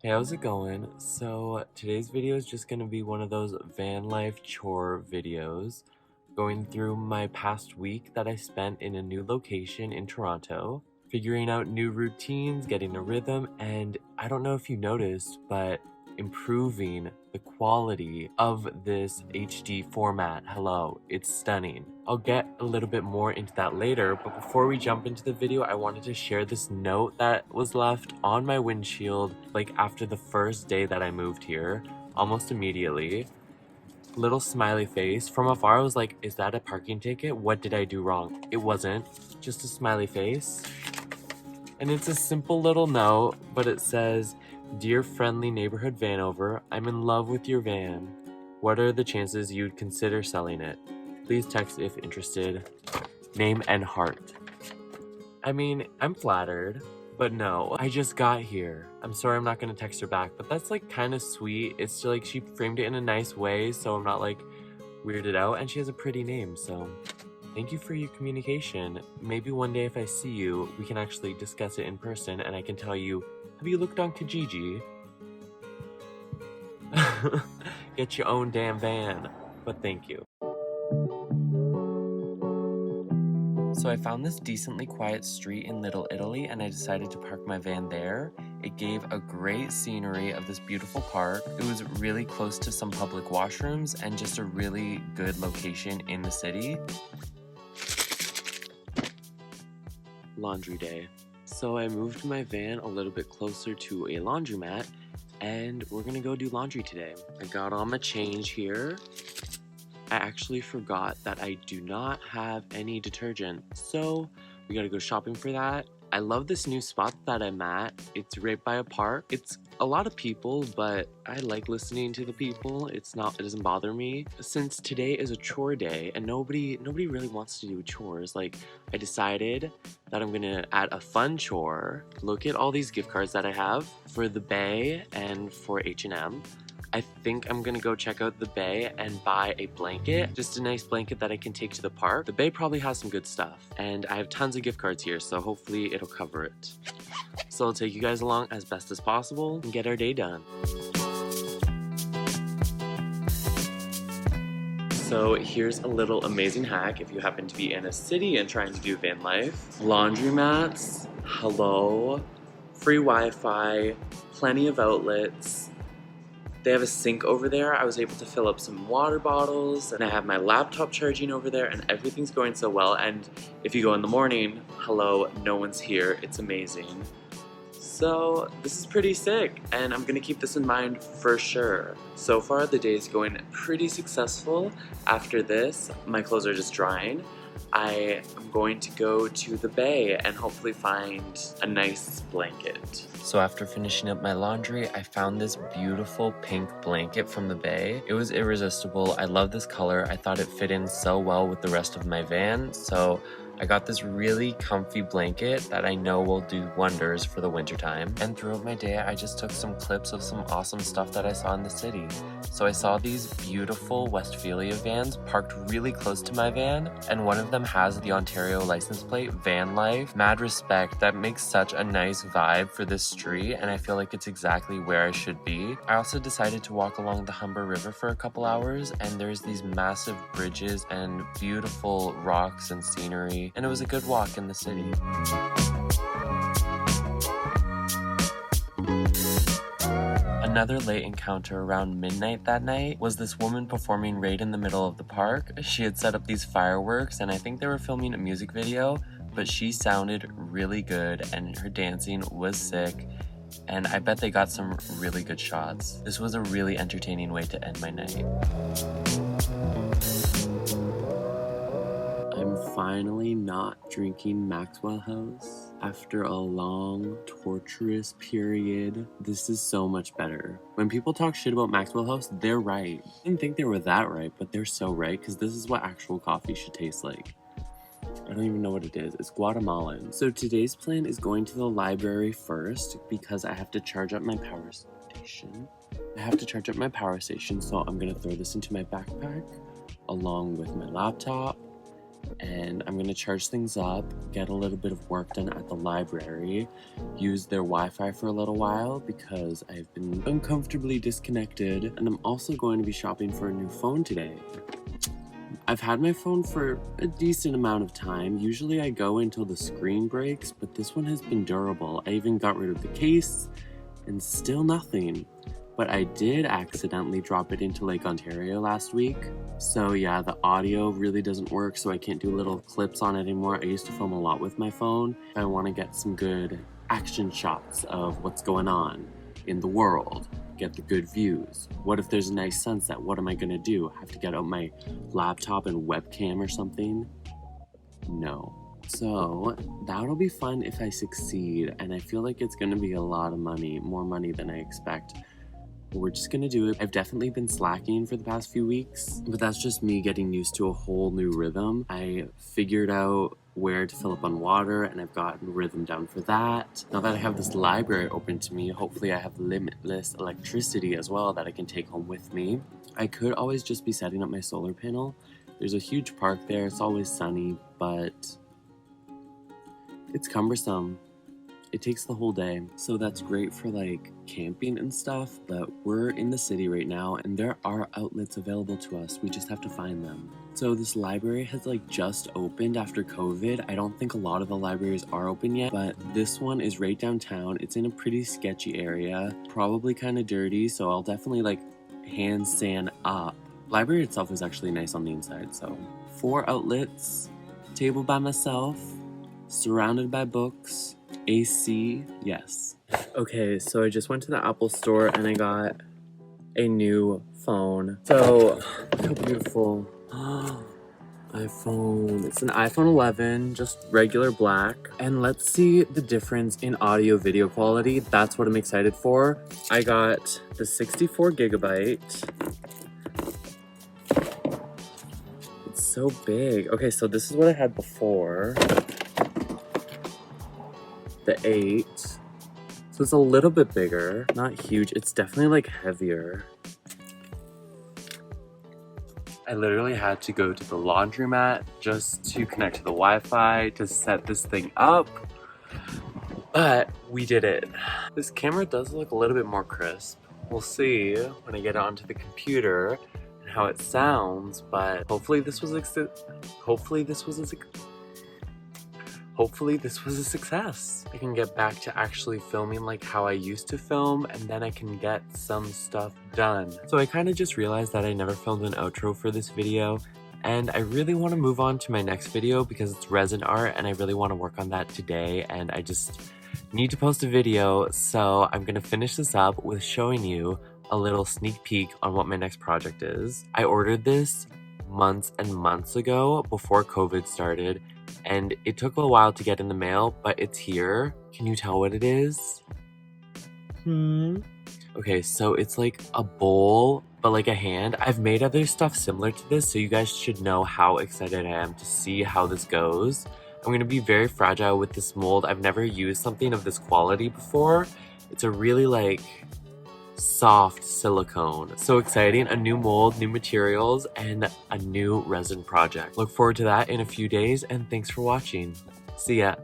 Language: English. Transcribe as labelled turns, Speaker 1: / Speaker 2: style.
Speaker 1: Hey, how's it going? So today's video is just going to be one of those van life chore videos, going through my past week that I spent in a new location in Toronto, figuring out new routines, getting a rhythm, and I don't know if you noticed, but improving the quality of this HD format. Hello, it's stunning. I'll get a little bit more into that later, but before we jump into the video, I wanted to share this note that was left on my windshield like after the first day that I moved here, almost immediately. Little smiley face. From afar, I was like, is that a parking ticket? What did I do wrong? It wasn't, just a smiley face. And it's a simple little note, but it says, "Dear friendly neighborhood vanover, I'm in love with your van. What are the chances you'd consider selling it? Please text if interested. Name and heart." I mean, I'm flattered, but no, I just got here. I'm sorry I'm not gonna text her back, but that's like kind of sweet. It's like she framed it in a nice way, so I'm not like weirded out, and she has a pretty name, so thank you for your communication. Maybe one day if I see you, we can actually discuss it in person and I can tell you, have you looked on Kijiji? Get your own damn van. But thank you. So I found this decently quiet street in Little Italy and I decided to park my van there. It gave a great scenery of this beautiful park. It was really close to some public washrooms and just a really good location in the city. Laundry day. So I moved my van a little bit closer to a laundromat and we're gonna go do laundry today. I got on my change here. I actually forgot that I do not have any detergent, so we gotta go shopping for that. I love this new spot that I'm at. It's right by a park. It's a lot of people, but I like listening to the people. It doesn't bother me. Since today is a chore day and nobody really wants to do chores, like I decided that I'm gonna add a fun chore. Look at all these gift cards that I have for the Bay and for H&M. I think I'm gonna go check out the Bay and buy a blanket, just a nice blanket that I can take to the park. The Bay probably has some good stuff, and I have tons of gift cards here, so hopefully it'll cover it. So I'll take you guys along as best as possible and get our day done. So here's a little amazing hack if you happen to be in a city and trying to do van life. Laundromats, hello, free Wi-Fi, plenty of outlets. They have a sink over there. I was able to fill up some water bottles and I have my laptop charging over there and everything's going so well. And if you go in the morning, hello, no one's here. It's amazing. So this is pretty sick and I'm gonna keep this in mind for sure. So far the day is going pretty successful. After this, my clothes are just drying. I am going to go to the Bay and hopefully find a nice blanket. So after finishing up my laundry, I found this beautiful pink blanket from the Bay. It was irresistible. I love this color. I thought it fit in so well with the rest of my van. So I got this really comfy blanket that I know will do wonders for the wintertime. And throughout my day, I just took some clips of some awesome stuff that I saw in the city. So I saw these beautiful Westphalia vans parked really close to my van, and one of them has the Ontario license plate, Van Life. Mad respect, that makes such a nice vibe for this street, and I feel like it's exactly where I should be. I also decided to walk along the Humber River for a couple hours, and there's these massive bridges and beautiful rocks and scenery, and it was a good walk in the city. Another late encounter around midnight that night was this woman performing right in the middle of the park. She had set up these fireworks and I think they were filming a music video, but she sounded really good and her dancing was sick, and I bet they got some really good shots. This was a really entertaining way to end my night. I'm finally not drinking Maxwell House. After a long, torturous period, this is so much better. When people talk shit about Maxwell House, they're right. I didn't think they were that right, but they're so right, because this is what actual coffee should taste like. I don't even know what it is. It's Guatemalan. So today's plan is going to the library first, because I have to charge up my power station. So I'm gonna throw this into my backpack, along with my laptop, and I'm gonna charge things up, get a little bit of work done at the library, use their Wi-Fi for a little while because I've been uncomfortably disconnected, and I'm also going to be shopping for a new phone today. I've had my phone for a decent amount of time. Usually I go until the screen breaks, but this one has been durable. I even got rid of the case and still nothing. But I did accidentally drop it into Lake Ontario last week. So yeah, the audio really doesn't work, so I can't do little clips on it anymore. I used to film a lot with my phone. I want to get some good action shots of what's going on in the world. Get the good views. What if there's a nice sunset? What am I gonna do? Have to get out my laptop and webcam or something? No. So that'll be fun if I succeed, and I feel like it's gonna be a lot of money, more money than I expect. But we're just gonna do it. I've definitely been slacking for the past few weeks, but that's just me getting used to a whole new rhythm. I figured out where to fill up on water, and I've gotten rhythm down for that. Now that I have this library open to me, hopefully I have limitless electricity as well that I can take home with me. I could always just be setting up my solar panel. There's a huge park there, it's always sunny, but it's cumbersome. It takes the whole day. So that's great for like camping and stuff, but we're in the city right now and there are outlets available to us. We just have to find them. So this library has like just opened after COVID. I don't think a lot of the libraries are open yet, but this one is right downtown. It's in a pretty sketchy area, probably kind of dirty, so I'll definitely like hand sand up. Library itself is actually nice on the inside. So 4 outlets, table by myself, surrounded by books, AC, yes. Okay, so I just went to the Apple store and I got a new phone. So, look how beautiful. iPhone. It's an iPhone 11, just regular black. And let's see the difference in audio video quality. That's what I'm excited for. I got the 64 gigabyte. It's so big. Okay, so this is what I had before. The 8. So it's a little bit bigger, not huge. It's definitely like heavier. I literally had to go to the laundromat just to connect to the Wi-Fi to set this thing up, but we did it. This camera does look a little bit more crisp. We'll see when I get it onto the computer and how it sounds, but hopefully this was a success. I can get back to actually filming like how I used to film, and then I can get some stuff done. So I kind of just realized that I never filmed an outro for this video, and I really want to move on to my next video because it's resin art and I really want to work on that today, and I just need to post a video. So I'm gonna finish this up with showing you a little sneak peek on what my next project is. I ordered this months and months ago before COVID started, and it took a while to get in the mail, but it's here. Can you tell what it is? Okay, so it's like a bowl, but like a hand. I've made other stuff similar to this, so you guys should know how excited I am to see how this goes. I'm gonna be very fragile with this mold. I've never used something of this quality before. It's a really like soft silicone. So exciting, a new mold, new materials, and a new resin project. Look forward to that in a few days, and thanks for watching. See ya.